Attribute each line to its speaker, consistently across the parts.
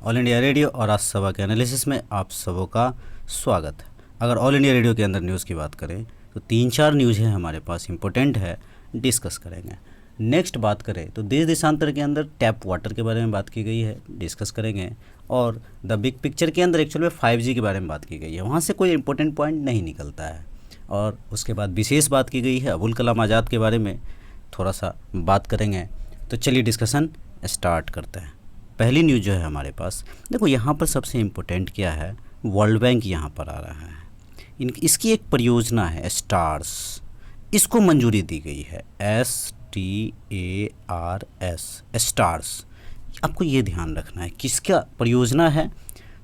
Speaker 1: All India radio और राजसभा के analysis में आप सबों का स्वागत है। अगर ऑल इंडिया रेडियो के अंदर न्यूज़ की बात करें तो 3-4 न्यूज़ हैं हमारे पास, इम्पोर्टेंट है, डिस्कस करेंगे। नेक्स्ट बात करें तो देश देशांतर के अंदर टैप वाटर के बारे में बात की गई है, डिस्कस करेंगे। और द बिग पिक्चर के अंदर एक्चुअल में 5G के बारे में बात की गई है, वहाँ से कोई इंपॉर्टेंट पॉइंट नहीं निकलता है। और उसके बाद विशेष बात की गई है अबुल कलाम आज़ाद के बारे में, थोड़ा सा बात करेंगे। तो चलिए डिस्कशन स्टार्ट करते हैं। पहली न्यूज़ जो है हमारे पास, देखो यहाँ पर सबसे इम्पोर्टेंट क्या है, वर्ल्ड बैंक यहाँ पर आ रहा है। इसकी एक परियोजना है स्टार्स, इसको मंजूरी दी गई है, STARS, स्टार्स। आपको ये ध्यान रखना है किसका परियोजना है,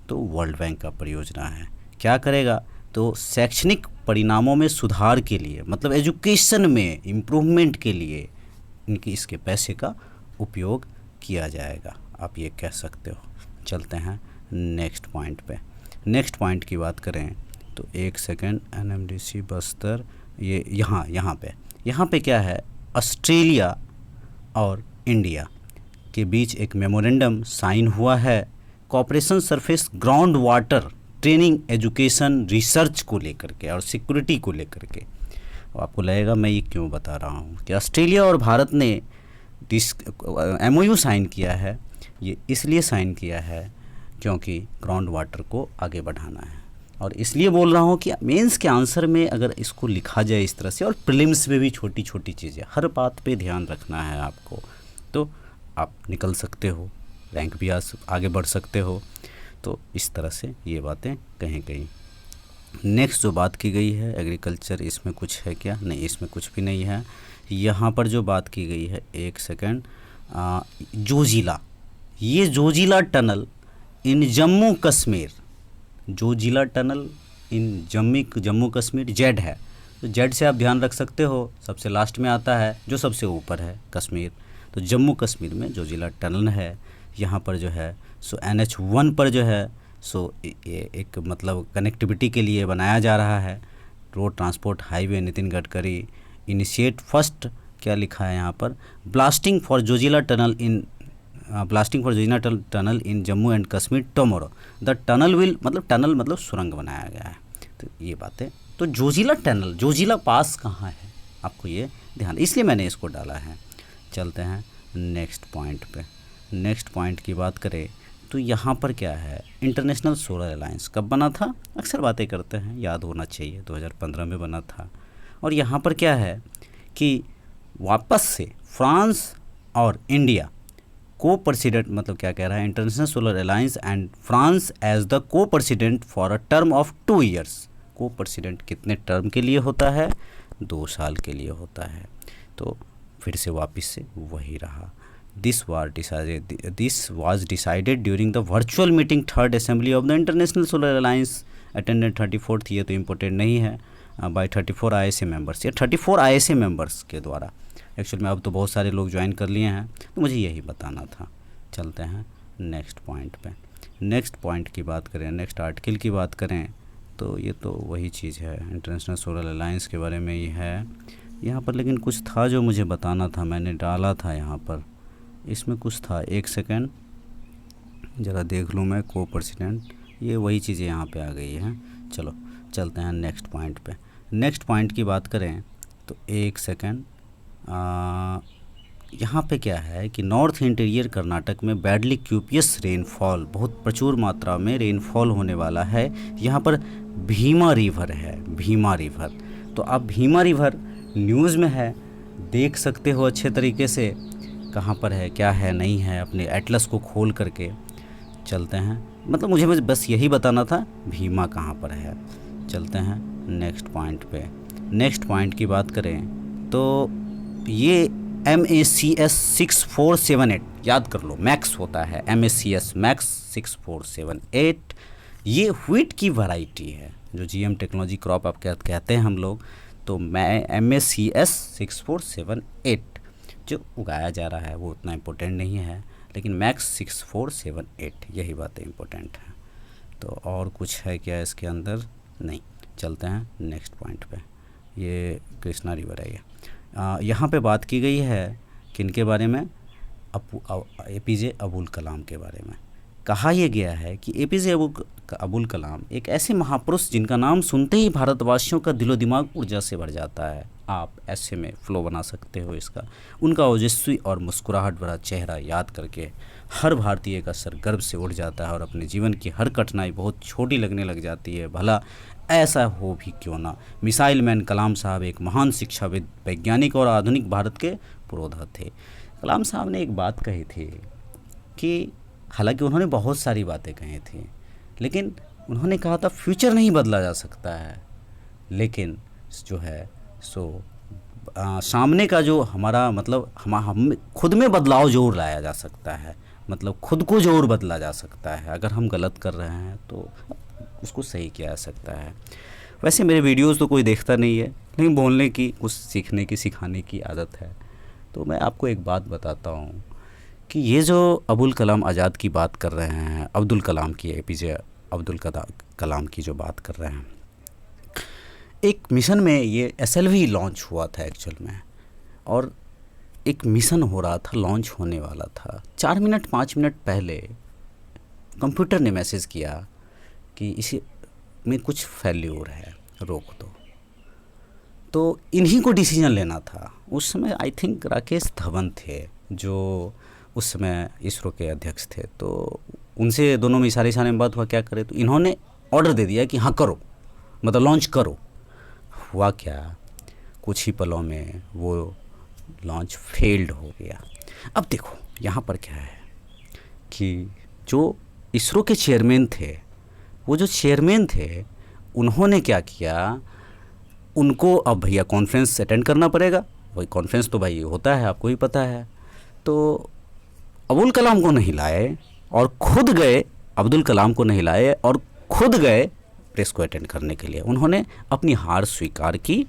Speaker 1: तो वर्ल्ड बैंक का परियोजना है। क्या करेगा, तो शैक्षणिक परिणामों में सुधार के लिए, मतलब एजुकेशन में इम्प्रूवमेंट के लिए इनकी इसके पैसे का उपयोग किया जाएगा, आप ये कह सकते हो। चलते हैं नेक्स्ट पॉइंट पे। नेक्स्ट पॉइंट की बात करें तो एक सेकंड, NMDC बस्तर, ये यहाँ पे क्या है, ऑस्ट्रेलिया और इंडिया के बीच एक मेमोरेंडम साइन हुआ है cooperation surface ground water training education research को लेकर के और सिक्योरिटी को लेकर के। आपको लगेगा मैं ये क्यों बता रहा हूँ कि ऑस्ट्रेलिया और भारत ने MOU साइन किया है। ये इसलिए साइन किया है क्योंकि ग्राउंड वाटर को आगे बढ़ाना है। और इसलिए बोल रहा हूँ कि मेंस के आंसर में अगर इसको लिखा जाए इस तरह से, और प्रीलिम्स में भी छोटी छोटी चीज़ें, हर बात पे ध्यान रखना है आपको, तो आप निकल सकते हो, रैंक भी आगे बढ़ सकते हो। तो इस तरह से ये बातें कहीं कहीं। नेक्स्ट जो बात की गई है एग्रीकल्चर, इसमें कुछ है क्या, नहीं इसमें कुछ भी नहीं है। यहाँ पर जो बात की गई है, एक सेकंड, जोजिला, ये जोजिला टनल इन जम्मू कश्मीर, जोजिला टनल इन जम्मू कश्मीर, जेड है, तो जेड से आप ध्यान रख सकते हो, सबसे लास्ट में आता है, जो सबसे ऊपर है कश्मीर, तो जम्मू कश्मीर में जोजिला टनल है। यहाँ पर जो है सो NH1 पर जो है सो एक मतलब कनेक्टिविटी के लिए बनाया जा रहा है। Road transport highway Nitin Gadkari initiate first, क्या लिखा है यहाँ पर, blasting for Zoji La tunnel in Jammu and Kashmir tomorrow, the tunnel will, मतलब टनल मतलब सुरंग बनाया गया है। तो ये बातें, तो जोजिला टनल, जोजिला पास कहाँ है, आपको ये ध्यान, इसलिए मैंने इसको डाला है। चलते हैं नेक्स्ट पॉइंट पे। नेक्स्ट पॉइंट की बात करें तो यहाँ पर क्या है, इंटरनेशनल सोलर अलायंस कब बना था, अक्सर बातें करते हैं, याद होना चाहिए, 2015 में बना था। और यहाँ पर क्या है कि वापस से फ्रांस और इंडिया को प्रेसिडेंट, मतलब क्या कह रहा है, international solar alliance and France as the co president for a term of 2 years. Co president कितने टर्म के लिए होता है, 2 साल के लिए होता है। तो फिर से वापस से वही रहा। This was decided during the virtual meeting 3rd assembly of the international solar alliance attended 34th, ये तो इम्पोर्टेंट नहीं है, बाय 34 ISA मेंबर्स, या 34 ISA मेंबर्स के द्वारा। एक्चुअल में अब तो बहुत सारे लोग ज्वाइन कर लिए हैं, तो मुझे यही बताना था। चलते हैं नेक्स्ट पॉइंट पे। नेक्स्ट पॉइंट की बात करें, नेक्स्ट आर्टिकल की बात करें तो ये तो वही चीज़ है, इंटरनेशनल सोलर अलायंस के बारे में ही है यहाँ पर। लेकिन कुछ था जो मुझे बताना था, मैंने डाला था यहाँ पर, इसमें कुछ था, एक सेकेंड ज़रा देख लूँ मैं, को प्रेसिडेंट, ये वही चीज़ें यहाँ पे आ गई हैं। चलो चलते हैं नेक्स्ट पॉइंट पे। नेक्स्ट पॉइंट की बात करें तो एक सेकेंड, यहाँ पे क्या है कि नॉर्थ इंटीरियर कर्नाटक में बैडली क्यूपियस रेनफॉल, बहुत प्रचुर मात्रा में रेनफॉल होने वाला है। यहाँ पर भीमा रिवर है, भीमा रिवर, तो आप भीमा रिवर न्यूज़ में है, देख सकते हो अच्छे तरीके से, कहाँ पर है, क्या है, नहीं है, अपने एटलस को खोल करके। चलते हैं, मतलब मुझे बस यही बताना था भीमा कहाँ पर है। चलते हैं नेक्स्ट पॉइंट पे। नेक्स्ट पॉइंट की बात करें तो ये MACS 6478, याद कर लो, मैक्स होता है, MACS मैक्स 6478, ये व्हीट की वैरायटी है, जो GM टेक्नोलॉजी क्रॉप आप कहते हैं हम लोग, तो MACS 6478 जो उगाया जा रहा है वो उतना इम्पोर्टेंट नहीं है, लेकिन मैक्स 6478 यही बातें इम्पोर्टेंट हैं। तो और कुछ है क्या इसके अंदर, नहीं। चलते हैं नेक्स्ट पॉइंट पे। ये कृष्णा रिवर है, ये यहाँ पे बात की गई है किन के बारे में, APJ अबुल कलाम के बारे में। कहा यह गया है कि एपीजे अबुल कलाम एक ऐसे महापुरुष जिनका नाम सुनते ही भारतवासियों का दिलो दिमाग ऊर्जा से भर जाता है। आप ऐसे में फ्लो बना सकते हो इसका। उनका ओजस्वी और मुस्कुराहट भरा चेहरा याद करके हर भारतीय का सर गर्व से उठ जाता है और अपने जीवन की हर कठिनाई बहुत छोटी लगने लग जाती है। भला ऐसा हो भी क्यों ना। मिसाइल मैन कलाम साहब एक महान शिक्षाविद, वैज्ञानिक और आधुनिक भारत के पुरोधा थे। कलाम साहब ने एक बात कही थी कि हालांकि उन्होंने बहुत सारी बातें कही थी, लेकिन उन्होंने कहा था फ्यूचर नहीं बदला जा सकता है, लेकिन जो है सो सामने का जो हमारा मतलब हम खुद में बदलाव ज़रूर लाया जा सकता है। मतलब खुद को ज़रूर बदला जा सकता है। अगर हम गलत कर रहे हैं तो उसको सही किया जा सकता है। वैसे मेरे वीडियोस तो कोई देखता नहीं है, लेकिन बोलने की, कुछ सीखने की, सिखाने की आदत है। तो मैं आपको एक बात बताता हूँ कि ये जो अबुल कलाम आज़ाद की बात कर रहे हैं, अब्दुल कलाम की, एपीजे अब्दुल कलाम की जो बात कर रहे हैं, एक मिशन में ये एसएलवी लॉन्च हुआ था एक्चुअल में, और एक मिशन हो रहा था, लॉन्च होने वाला था। 4 मिनट 5 मिनट पहले कंप्यूटर ने मैसेज किया कि इसी में कुछ फेल्यूर है, रोक दो। तो इन्हीं को डिसीजन लेना था। उस समय आई थिंक राकेश धवन थे जो उस समय इसरो के अध्यक्ष थे। तो उनसे दोनों में इशारे में बात हुआ क्या करें, तो इन्होंने ऑर्डर दे दिया कि हाँ करो, मतलब लॉन्च करो। हुआ क्या, कुछ ही पलों में वो लॉन्च फेल्ड हो गया। अब देखो यहाँ पर क्या है कि जो इसरो के चेयरमैन थे, वो जो चेयरमैन थे उन्होंने क्या किया, उनको अब भैया कॉन्फ्रेंस अटेंड करना पड़ेगा। वही कॉन्फ्रेंस तो भाई होता है, आपको ही पता है। तो अबुल कलाम को नहीं लाए और खुद गए, अब्दुल कलाम को नहीं लाए और खुद गए प्रेस को अटेंड करने के लिए। उन्होंने अपनी हार स्वीकार की,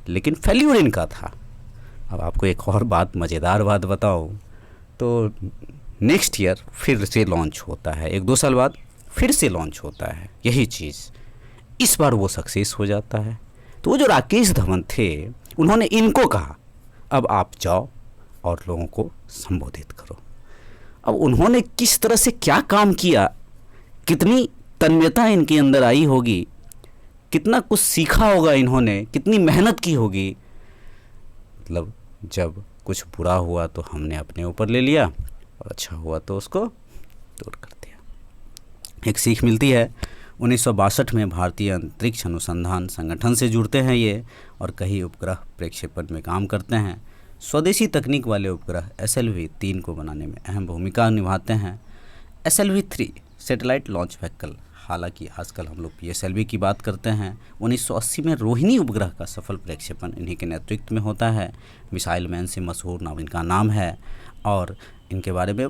Speaker 1: लेकिन फेल्यूर इनका था। अब आपको एक और बात, मज़ेदार बात बताऊं, तो नेक्स्ट ईयर फिर से लॉन्च होता है, 1-2 साल बाद फिर से लॉन्च होता है यही चीज़। इस बार वो सक्सेस हो जाता है। तो वो जो राकेश धवन थे, उन्होंने इनको कहा अब आप जाओ और लोगों को संबोधित करो। अब उन्होंने किस तरह से क्या काम किया, कितनी तन्मयता इनके अंदर आई होगी, कितना कुछ सीखा होगा इन्होंने, कितनी मेहनत की होगी। मतलब जब कुछ बुरा हुआ तो हमने अपने ऊपर ले लिया, और अच्छा हुआ तो उसको दूर कर दिया। एक सीख मिलती है। 1962 में भारतीय अंतरिक्ष अनुसंधान संगठन से जुड़ते हैं ये, और कई उपग्रह प्रक्षेपण में काम करते हैं। स्वदेशी तकनीक वाले उपग्रह SLV-3 को बनाने में अहम भूमिका निभाते हैं। SLV-3 सैटेलाइट लॉन्च व्हीकल, हालांकि आजकल हम लोग PSLV की बात करते हैं। 1980 में रोहिणी उपग्रह का सफल प्रक्षेपण इन्हीं के नेतृत्व में होता है। मिसाइल मैन से मशहूर नाम इनका नाम है, और इनके बारे में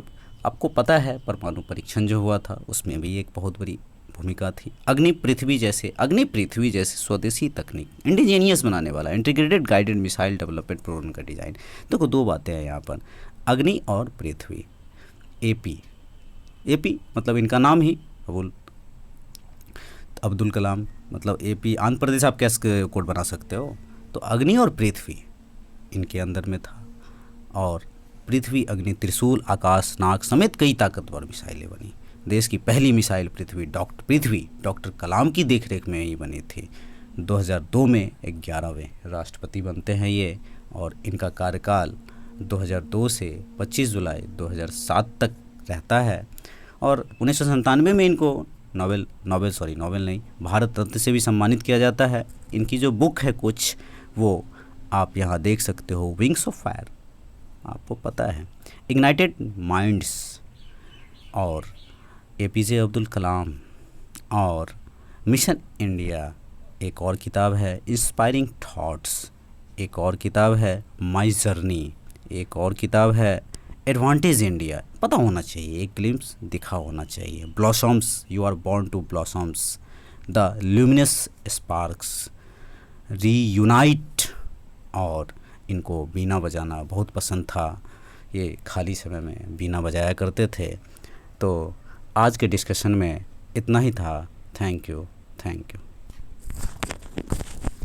Speaker 1: आपको पता है, परमाणु परीक्षण जो हुआ था उसमें भी एक बहुत बड़ी भूमिका थी। अग्नि पृथ्वी जैसे स्वदेशी तकनीक, इंडिजीनियस बनाने वाला integrated guided missile development program का डिज़ाइन। देखो 2 बातें हैं यहाँ पर, अग्नि और पृथ्वी। एपी मतलब इनका नाम ही अब्दुल कलाम, मतलब AP आंध्र प्रदेश, आप कैसे कोड बना सकते हो। तो अग्नि और पृथ्वी इनके अंदर में था, और पृथ्वी, अग्नि, त्रिशूल, आकाश, नाग समेत कई ताकतवर मिसाइलें बनी। देश की पहली मिसाइल पृथ्वी डॉक्टर कलाम की देखरेख में ही बनी थी। 2002 में 11वें राष्ट्रपति बनते हैं ये, और इनका कार्यकाल 2002 से 25 जुलाई 2007 तक रहता है। और 1997 में इनको नोबेल नहीं, भारत रत्न से भी सम्मानित किया जाता है। इनकी जो बुक है कुछ, वो आप यहाँ देख सकते हो, विंग्स ऑफ फायर, आपको पता है, इग्नाइटेड माइंड्स, और APJ अब्दुल कलाम, और मिशन इंडिया एक और किताब है, इंस्पायरिंग थॉट्स एक और किताब है, माई जर्नी एक और किताब है, एडवांटेज इंडिया पता होना चाहिए, एक ग्लिम्स दिखा होना चाहिए, blossoms, you are born to blossoms, the luminous sparks, reunite. और इनको बीना बजाना बहुत पसंद था, ये खाली समय में बीना बजाया करते थे। तो आज के डिस्कशन में इतना ही था। Thank you.